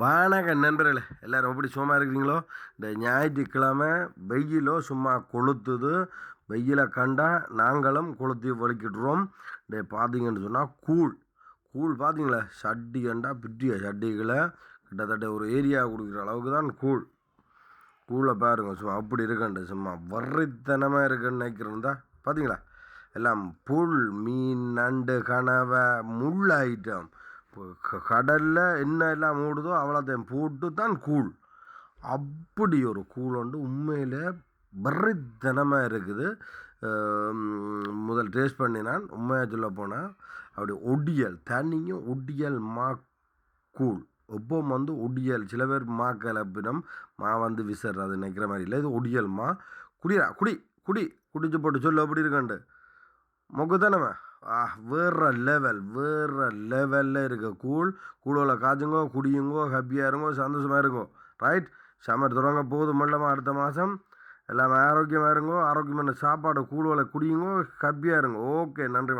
வணக்கம் நண்பர்களே, எல்லாரும் எப்படி சும்மா இருக்கிறீங்களோ? இந்த ஞாயிற்றுக்கிழமை வெயிலோ சும்மா கொளுத்துது. வெயிலை கண்டா நாங்களும் கொளுத்தி வலிக்கிட்டுறோம். பார்த்தீங்கன்னு சொன்னால் கூழ் பார்த்தீங்களா? சட்டி கண்டா பிட்டிய சட்டிகளை கிட்டத்தட்ட ஒரு ஏரியா கொடுக்குற அளவுக்கு தான் கூழை பாருங்க, சும்மா அப்படி இருக்கண்டு, சும்மா வர்றித்தனமாக இருக்குன்னு நினைக்கிறதா பார்த்தீங்களா? எல்லாம் புல், மீன், நண்டு, கனவை, முள் ஐட்டம். இப்போ கடலில் என்ன எல்லாம் மூடுதோ அவ்வளோத்தையும் போட்டு தான் அப்படி ஒரு வந்து உண்மையில் வர்றித்தனமாக இருக்குது. முதல் டேஸ்ட் பண்ணி நான் உண்மையாக சொல்ல போனால் அப்படி ஒடியல் தனியும் ஒடியல் கூழ் எப்போ ஒடியல் சில பேர் கலப்பினம் விசர்றது நினைக்கிற மாதிரி இல்லை. இது ஒடியல் குடிச்சு போட்டு சொல்லு அப்படி இருக்காண்டு மொக்குதானமே. வேற லெவலில் இருக்க கூழோல காய்ச்சுங்கோ, குடியுங்கோ, ஹாப்பியாக இருங்கோ, சந்தோஷமாக இருங்கோ. ரைட், சமையல் தொடங்க போகுது மல்லமாக அடுத்த மாதம். எல்லாமே ஆரோக்கியமாக இருங்கோ, ஆரோக்கியமான சாப்பாடு கூழோல குடியுங்கோ, ஹாப்பியாக இருங்கோ. ஓகே, நன்றி.